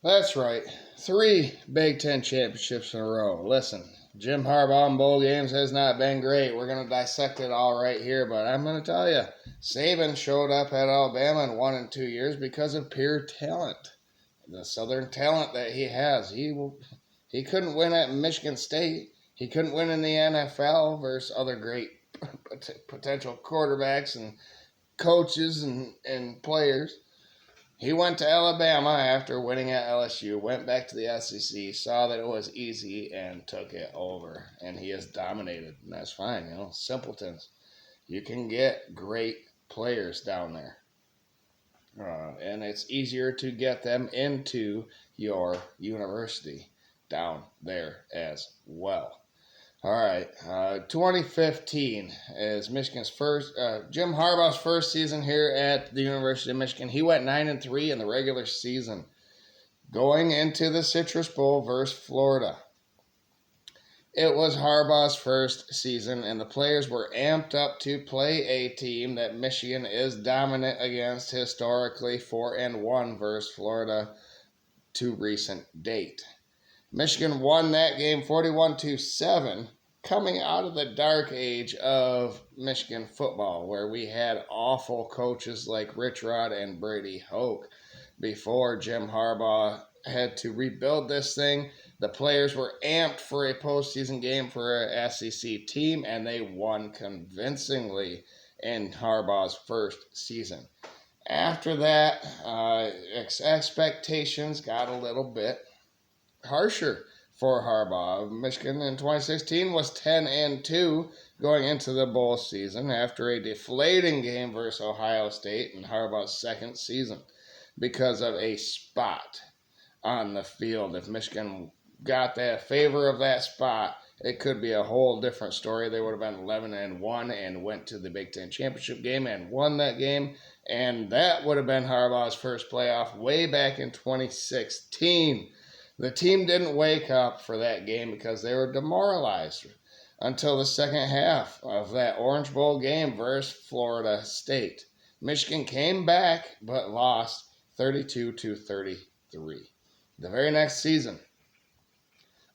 That's right. 3 Big Ten championships in a row. Listen, Jim Harbaugh in bowl games has not been great. We're going to dissect it all right here, but I'm going to tell you, Saban showed up at Alabama and won in 2 years because of pure talent. The Southern talent that he has. He couldn't win at Michigan State. He couldn't win in the NFL versus other great potential quarterbacks and coaches and players. He went to Alabama after winning at LSU, went back to the SEC, saw that it was easy, and took it over. And he has dominated, and that's fine. Simpletons. You can get great players down there. And it's easier to get them into your university down there as well. All right, 2015 is Michigan's Jim Harbaugh's first season here at the University of Michigan. He went 9-3 in the regular season, going into the Citrus Bowl versus Florida. It was Harbaugh's first season, and the players were amped up to play a team that Michigan is dominant against historically, 4-1 versus Florida to recent date. Michigan won that game 41-7, coming out of the dark age of Michigan football, where we had awful coaches like Rich Rod and Brady Hoke before Jim Harbaugh had to rebuild this thing. The players were amped for a postseason game for an SEC team, and they won convincingly in Harbaugh's first season. After that, expectations got a little bit harsher for Harbaugh. Michigan in 2016 was 10-2 going into the bowl season after a deflating game versus Ohio State in Harbaugh's second season because of a spot on the field. If Michigan got that favor of that spot, it could be a whole different story. They would have been 11-1 and went to the Big Ten championship game and won that game, and that would have been Harbaugh's first playoff way back in 2016. The team didn't wake up for that game because they were demoralized until the second half of that Orange Bowl game versus Florida State. Michigan came back but lost 32-33. The very next season,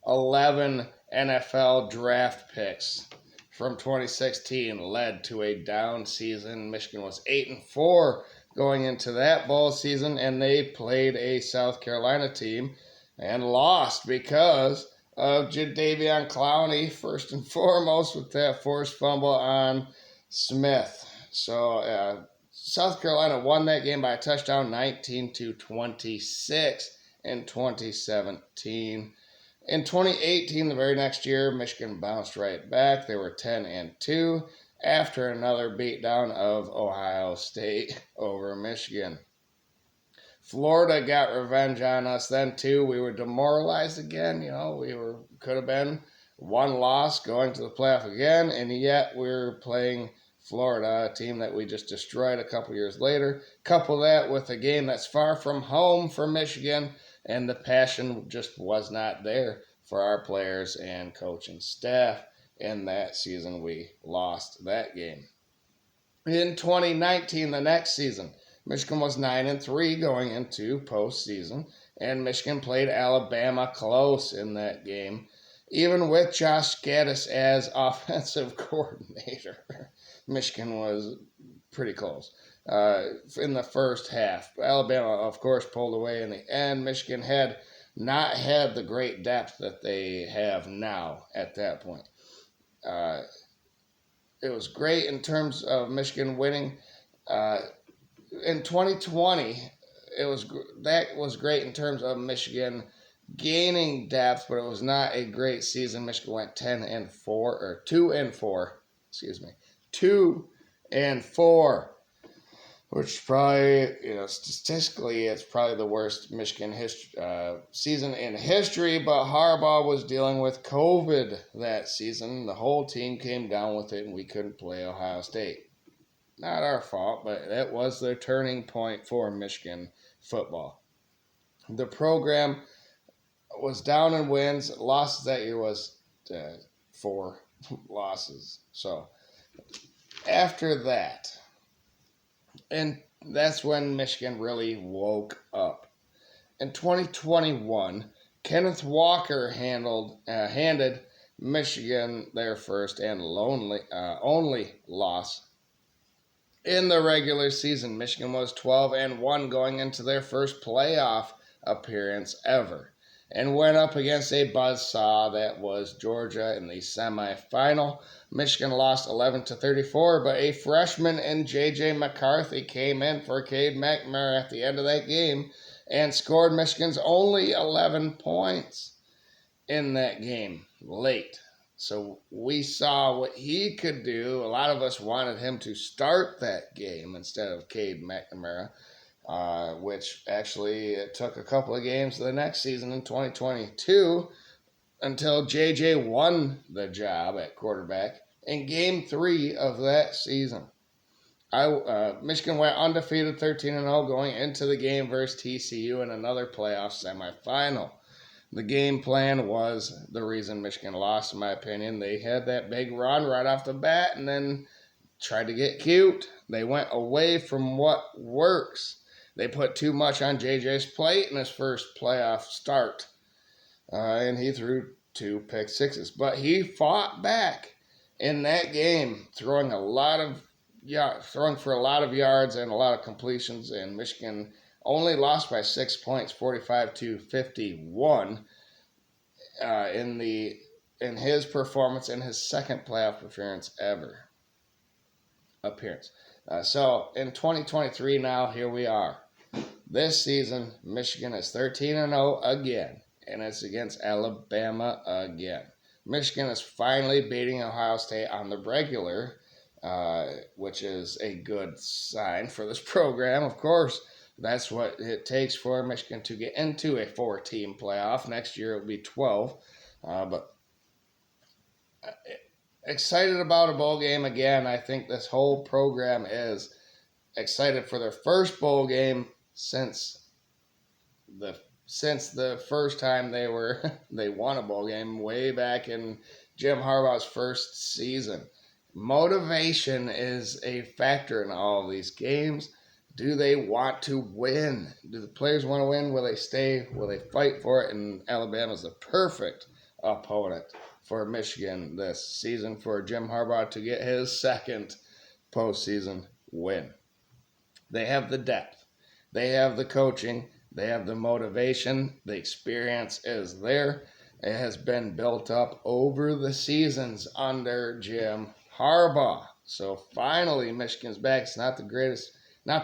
11 NFL draft picks from 2016 led to a down season. Michigan was 8-4 going into that bowl season, and they played a South Carolina team and lost because of Jadeveon Clowney, first and foremost, with that forced fumble on Smith. So South Carolina won that game by a touchdown, 19-26 in 2017. In 2018, the very next year, Michigan bounced right back. They were 10-2 after another beatdown of Ohio State over Michigan. Florida got revenge on us then too. We were demoralized again. Could have been one loss going to the playoff again, and yet we were playing Florida, a team that we just destroyed a couple years later. Couple that with a game that's far from home for Michigan, and the passion just was not there for our players and coaching staff. In that season, we lost that game. In 2019, the next season, Michigan was 9-3 going into postseason, and Michigan played Alabama close in that game, even with Josh Gaddis as offensive coordinator. Michigan was pretty close in the first half. Alabama, of course, pulled away in the end. Michigan had not had the great depth that they have now at that point. It was great in terms of Michigan winning. In 2020, that was great in terms of Michigan gaining depth, but it was not a great season. Michigan went 2-4, 2-4, which probably, statistically, it's probably the worst Michigan season in history. But Harbaugh was dealing with COVID that season. The whole team came down with it, and we couldn't play Ohio State. Not our fault, but it was the turning point for Michigan football. The program was down in wins. Losses that year was 4 losses. So after that, and that's when Michigan really woke up. In 2021, Kenneth Walker handed Michigan their first and only loss. In the regular season, Michigan was 12-1 going into their first playoff appearance ever and went up against a buzzsaw that was Georgia in the semifinal. Michigan lost 11-34, but a freshman in J.J. McCarthy came in for Cade McNamara at the end of that game and scored Michigan's only 11 points in that game late. So we saw what he could do. A lot of us wanted him to start that game instead of Cade McNamara, which actually it took a couple of games the next season in 2022 until JJ won the job at quarterback in Game 3 of that season. Michigan went undefeated 13-0 going into the game versus TCU in another playoff semifinal. The game plan was the reason Michigan lost, in my opinion. They had that big run right off the bat and then tried to get cute. They went away from what works. They put too much on JJ's plate in his first playoff start. And he threw 2 pick sixes. But he fought back in that game, throwing for a lot of yards and a lot of completions, and Michigan only lost by 6 points, 45-51, in his performance in his second playoff appearance ever. So in 2023 now, here we are. This season, Michigan is 13-0 again, and it's against Alabama again. Michigan is finally beating Ohio State on the regular, which is a good sign for this program, of course. That's what it takes for Michigan to get into a 4-team playoff. Next year it will be 12. But excited about a bowl game again. I think this whole program is excited for their first bowl game since the first time they won a bowl game way back in Jim Harbaugh's first season. Motivation is a factor in all of these games. Do they want to win? Do the players want to win? Will they stay? Will they fight for it? And Alabama's the perfect opponent for Michigan this season for Jim Harbaugh to get his second postseason win. They have the depth. They have the coaching. They have the motivation. The experience is there. It has been built up over the seasons under Jim Harbaugh. So finally, Michigan's back. It's not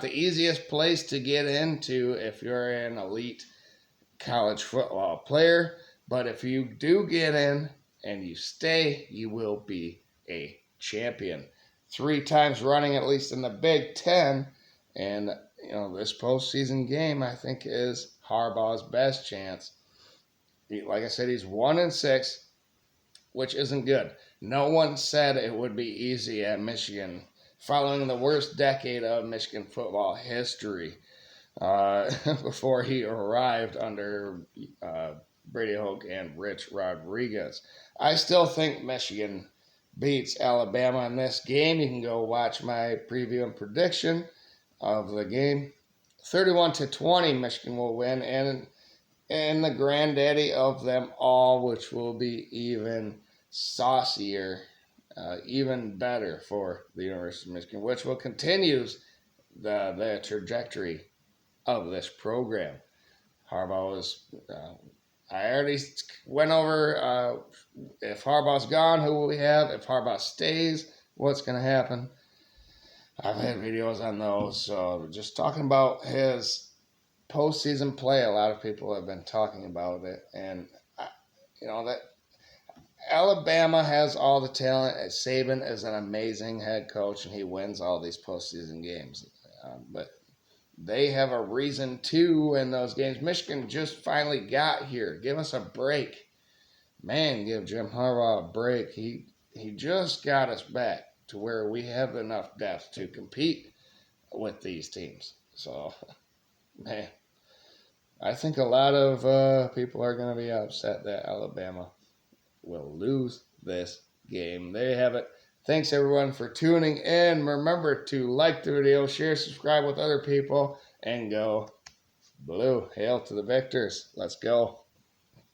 the easiest place to get into if you're an elite college football player. But if you do get in and you stay, you will be a champion. 3 times running, at least in the Big Ten. And, this postseason game, I think, is Harbaugh's best chance. Like I said, he's 1-6, which isn't good. No one said it would be easy at Michigan following the worst decade of Michigan football history before he arrived under Brady Hoke and Rich Rodriguez. I still think Michigan beats Alabama in this game. You can go watch my preview and prediction of the game. 31-20, Michigan will win, and the granddaddy of them all, which will be even saucier, even better for the University of Michigan, which will continue the trajectory of this program. Harbaugh is, I already went over if Harbaugh's gone, who will we have? If Harbaugh stays, what's going to happen? I've had videos on those, so just talking about his postseason play, a lot of people have been talking about it, and that Alabama has all the talent. Saban is an amazing head coach, and he wins all these postseason games, but they have a reason to win those games. Michigan just finally got here. Give us a break. Man, give Jim Harbaugh a break. He just got us back to where we have enough depth to compete with these teams. So, man, I think a lot of people are going to be upset that Alabama will lose this game. There you have it. Thanks, everyone, for tuning in. Remember to like the video, share, subscribe with other people, and go Blue. Hail to the victors. Let's go.